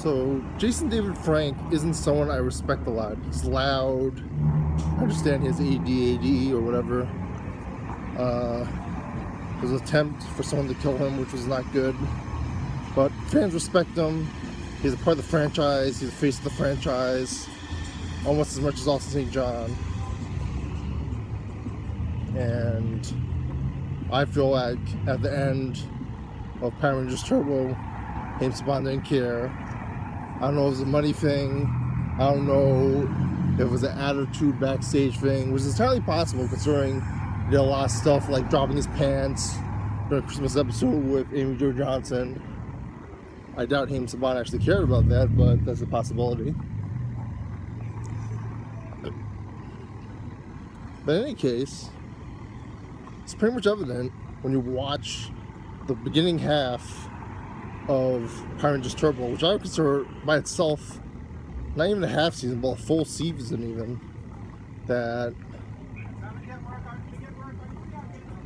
So, Jason David Frank isn't someone I respect a lot. He's loud. I understand he has ADHD or whatever. There's an attempt for someone to kill him, which was not good. But fans respect him. He's a part of the franchise. He's the face of the franchise. Almost as much as Austin St. John. And I feel like at the end of Power Rangers Turbo, James Saban didn't care. I don't know if it was a money thing. I don't know if it was an attitude backstage thing, which is entirely possible considering he did a lot of stuff like dropping his pants during a Christmas episode with Amy Jo Johnson. I doubt James Saban actually cared about that, but that's a possibility. But in any case, it's pretty much evident when you watch the beginning half of Power Rangers Turbo, which I would consider by itself not even a half season, but a full season even, that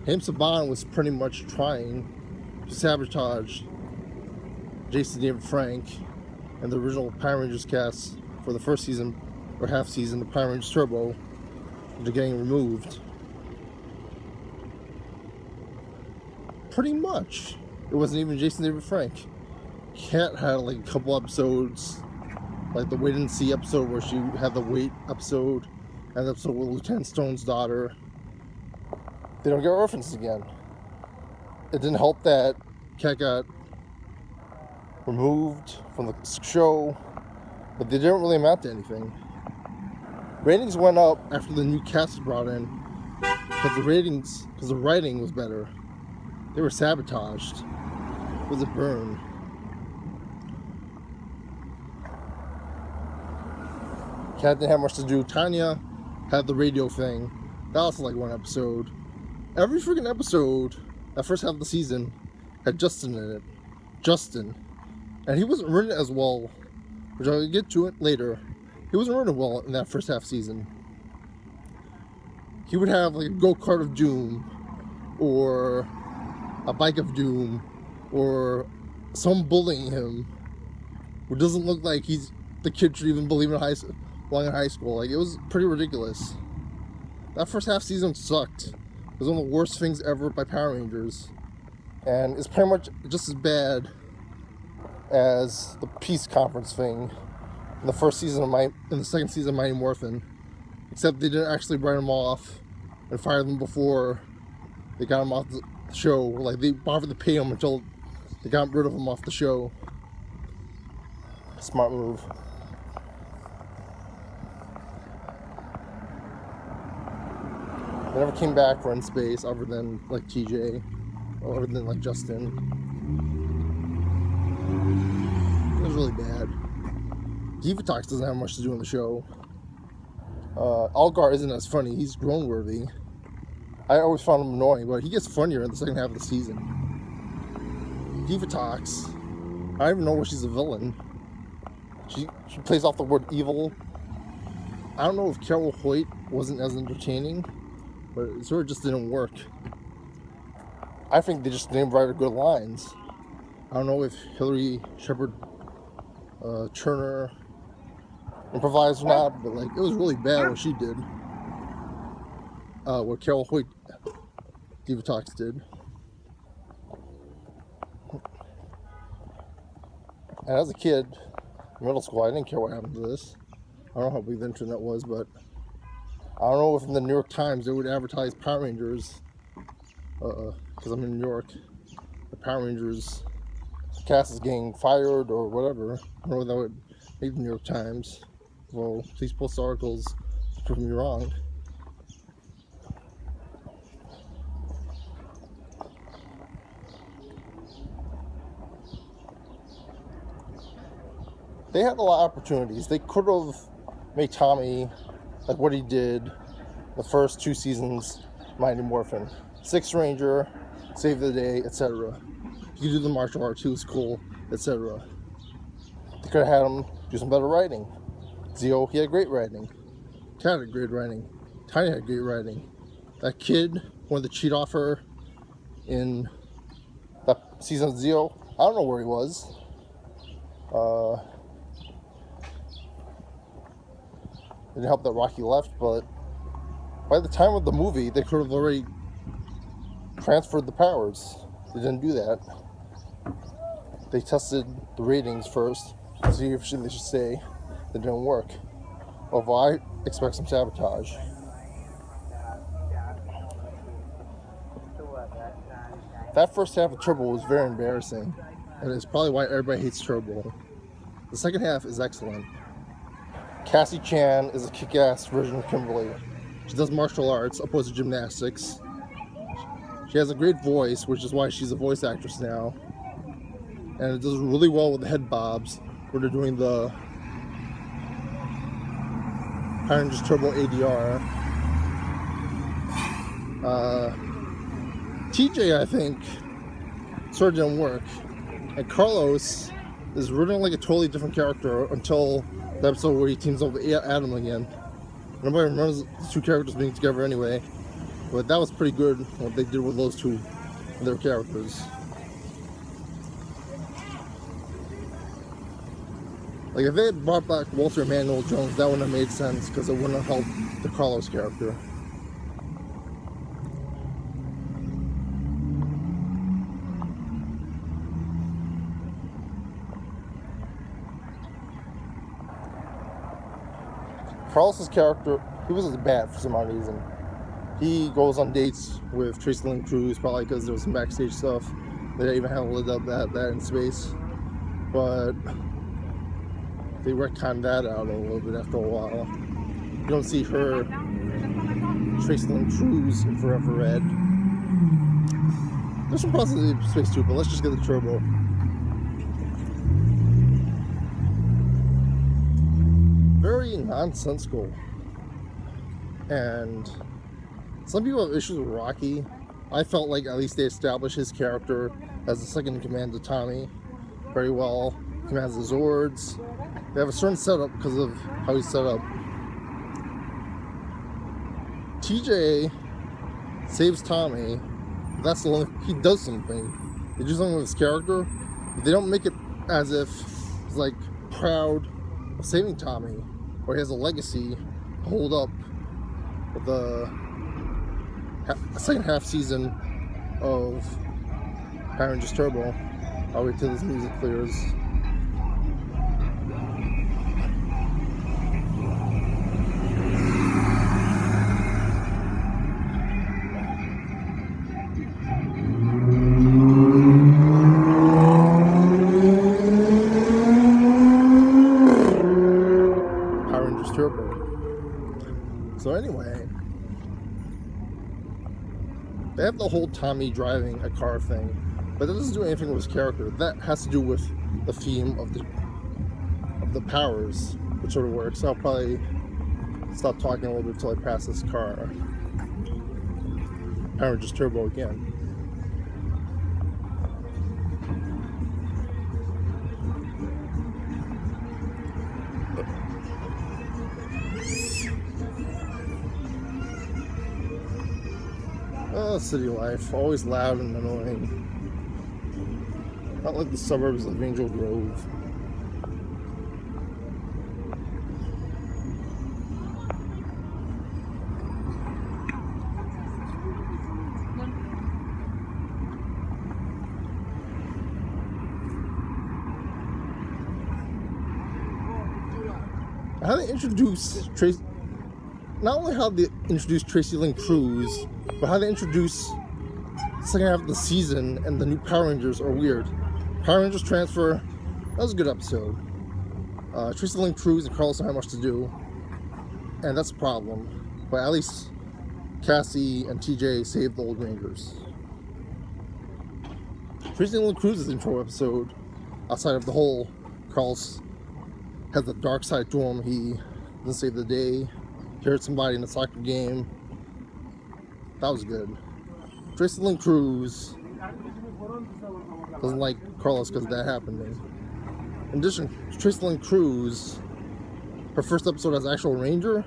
James Saban was pretty much trying to sabotage Jason David Frank and the original Power Rangers cast for the first season or half season of Power Rangers Turbo. They're getting removed. Pretty much. It wasn't even Jason David Frank. Kat had like a couple episodes, like the Wait and See episode where she had the Wait episode, and the episode with Lieutenant Stone's daughter. They don't get referenced again. It didn't help that Kat got removed from the show, but they didn't really amount to anything. Ratings went up after the new cast was brought in because the writing was better. They were sabotaged. It was a burn. Kat didn't have much to do. Tanya had the radio thing. That was like one episode. Every freaking episode, that first half of the season, had Justin in it. Justin. And he wasn't written as well, which I'll get to it later. He wasn't written well in that first half season. He would have like a go-kart of doom, or a bike of doom, or someone bullying him who doesn't look like he's the kid should even believe in belong in high school. Like, it was pretty ridiculous. That first half season sucked. It was one of the worst things ever by Power Rangers, and it's pretty much just as bad as the peace conference thing in the first season in the second season of Mighty Morphin, except they didn't actually write them off and fire them before they got them off the show. Like, they offered to pay them until they got rid of them off the show. Smart move. They never came back for In Space other than like TJ, or other than like Justin. It was really bad. Divatox doesn't have much to do in the show. Algar isn't as funny. He's grown-worthy. I always found him annoying, but he gets funnier in the second half of the season. Divatox, I don't even know where she's a villain. She plays off the word evil. I don't know if Carol Hoyt wasn't as entertaining, but it sort of just didn't work. I think they just didn't write her good lines. I don't know if Hillary Shepard Turner improvised or not, but like, it was really bad what she did. What Carol Hoyt Divatox did. And as a kid in middle school, I didn't care what happened to this. I don't know how big the internet was, but I don't know if in the New York Times they would advertise Power Rangers, because I'm in New York, the Power Rangers cast is getting fired or whatever. I don't know if that would make the New York Times. Well, please post articles to prove me wrong. They had a lot of opportunities. They could have made Tommy like what he did the first two seasons, Mighty Morphin. Sixth Ranger, Save the Day, etc. He could do the martial arts, he was cool, etc. They could have had him do some better writing. Zio, he had great writing. Kat had great writing. Tiny had great writing. That kid wanted to cheat off her in that season of Zio. I don't know where he was. didn't help that Rocky left, but by the time of the movie, they could have already transferred the powers. They didn't do that. They tested the ratings first to see if they should stay. It didn't work. Although I expect some sabotage. That first half of Turbo was very embarrassing, and it's probably why everybody hates Turbo. The second half is excellent. Cassie Chan is a kick-ass version of Kimberly. She does martial arts opposed to gymnastics. She has a great voice, which is why she's a voice actress now. And it does really well with the head bobs when they're doing the Power Rangers Turbo ADR. TJ, I think, sort of didn't work. And Carlos is running like a totally different character until the episode where he teams up with Adam again. Nobody remembers the two characters being together anyway. But that was pretty good, what they did with those two and their characters. Like, if they had brought back Walter Emmanuel Jones, that wouldn't have made sense, because it wouldn't have helped the Carlos character. Carlos's character, he wasn't bad for some odd reason. He goes on dates with Tracy Lynn Cruz, probably because there was some backstage stuff. They didn't even have lit up that in space. But they retconned that out a little bit after a while. You don't see her, Tracy Lynn Cruz, in Forever Red. There's some positive space too, but let's just get the Turbo. Very nonsensical. And some people have issues with Rocky. I felt like at least they established his character as the second in command to Tommy very well. He commands the Zords. They have a certain setup because of how he's set up. TJ saves Tommy. That's the only, he does something. They do something with his character. But they don't make it as if he's like proud of saving Tommy, or he has a legacy to hold up with the second half season of Power Rangers Turbo. I'll wait till this music clears. Power Rangers Turbo. So anyway, they have the whole Tommy driving a car thing, but that doesn't do anything with his character. That has to do with the theme of the powers, which sort of works. I'll probably stop talking a little bit until I pass this car. Power Rangers Turbo again. Oh, city life, always loud and annoying. Not like the suburbs of Angel Grove. How they introduce Tracy, not only how they introduce Tracy Lynn Cruz, but how they introduce the second half of the season and the new Power Rangers are weird. Power Rangers transfer, that was a good episode. Tracy Lynn Cruz and Carlos don't have much to do, and that's a problem. But at least Cassie and TJ saved the old Rangers. Tracy Lynn Cruz's intro episode, outside of the whole Carlos has the dark side to him, he doesn't save the day, he hurt somebody in a soccer game. That was good. Tracy Lynn Cruz doesn't like Carlos because of that happening. In addition, Tracy Lynn Cruz, her first episode as actual Ranger,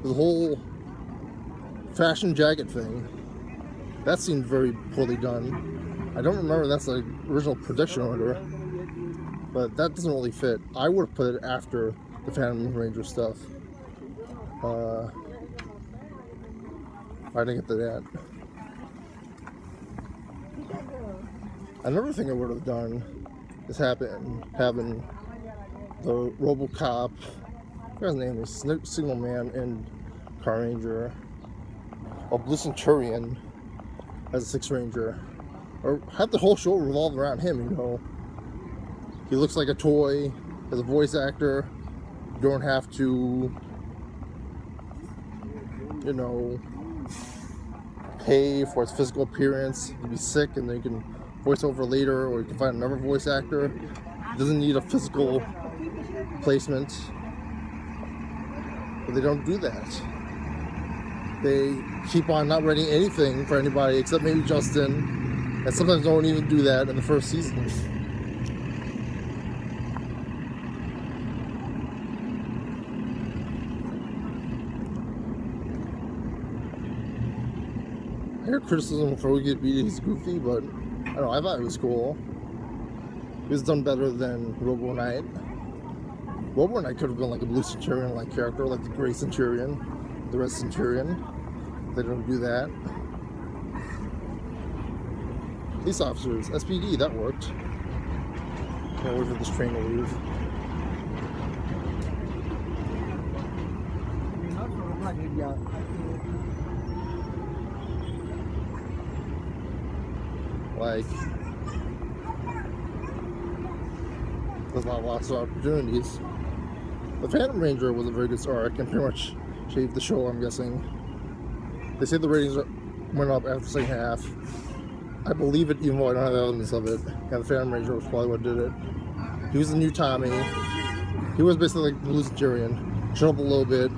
the whole fashion jacket thing, that seemed very poorly done. I don't remember that's the original production order, but that doesn't really fit. I would have put it after the Phantom Ranger stuff. I didn't get to that. Another thing I would have done is having the RoboCop, I forgot his name is, Signal Man and Car Ranger, or Blue Centurion as a Six Ranger, or have the whole show revolve around him. You know, he looks like a toy as a voice actor. You don't have to, you know, pay for his physical appearance. He'd be sick and then you can voice over later, or you can find another voice actor. He doesn't need a physical placement. But they don't do that. They keep on not writing anything for anybody except maybe Justin, and sometimes don't even do that in the first season. I hear criticism for Wicked Beat, he's goofy, but I don't know, I thought it was cool. He was done better than Robo Knight. Robo Knight could have been like a Blue Centurion-like character, like the Gray Centurion, the Red Centurion. They don't do that. Police officers, SPD, that worked. Can't wait for this train to leave. Like, there's not lots of opportunities. The Phantom Ranger was a very good arc and pretty much shaved the show, I'm guessing. They say the ratings went up after the second half. I believe it, even though I don't have evidence of it. Yeah, the Phantom Ranger was probably what did it. He was the new Tommy. He was basically like the Blue Centurion. Showed up a little bit,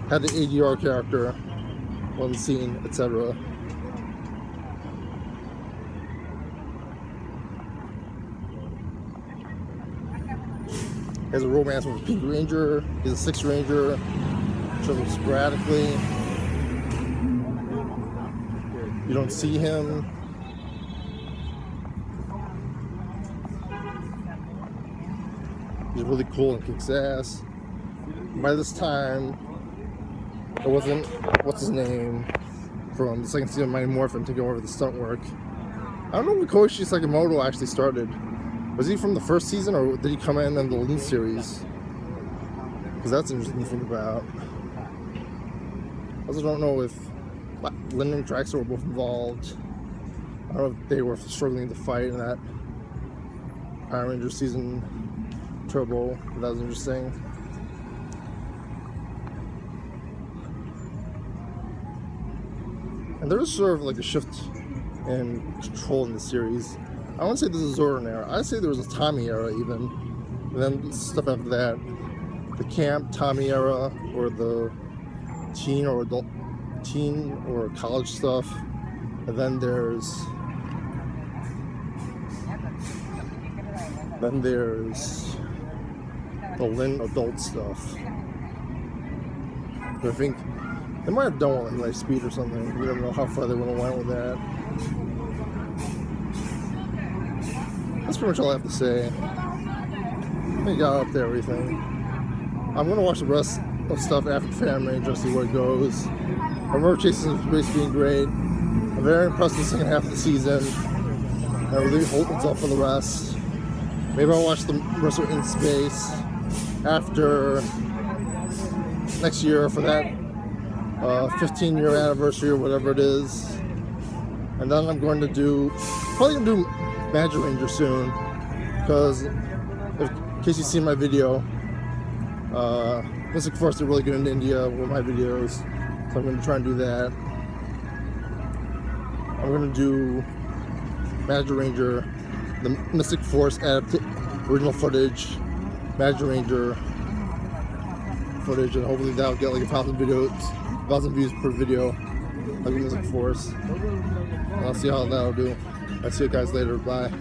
had the ADR character, on the scene, etc. He has a romance with a Pink Ranger. He's a Six Ranger. Shows up sporadically. You don't see him. He's really cool and kicks ass. By this time, it wasn't, what's his name, from the second season of Mighty Morphin taking over the stunt work. I don't know when Koichi Sakamoto actually started. Was he from the first season, or did he come in the Lin series? Because that's interesting to think about. I also don't know if Lin and Draxler were both involved. I don't know if they were struggling to fight in that Power Ranger season Turbo. But that was interesting. And there is sort of like a shift in control in the series. I wouldn't say this is Zoran era. I'd say there was a Tommy era even. And then stuff after that. The camp Tommy era, or the teen or adult, teen or college stuff. And then there's the Lin adult stuff. I think they might have done one like Lightspeed or something. We don't know how far they would have went with that. That's pretty much all I have to say. I think I got up to everything. I'm gonna watch the rest of stuff after Phantom Ranger, see where it goes. I remember Chasing Space being great. I'm very impressed with the second half of the season. I really hope it's up for the rest. Maybe I'll watch the rest of In Space after next year for that 15-year anniversary or whatever it is. And then I'm going to probably gonna do Magic Ranger soon, because in case you've seen my video, Mystic Force did really good in India with my videos, so I'm going to try and do that. I'm going to do Magic Ranger, the Mystic Force original footage, Magic Ranger footage, and hopefully that'll get like 1,000 views per video, like Mystic Force. And I'll see how that'll do. I'll see you guys later. Bye.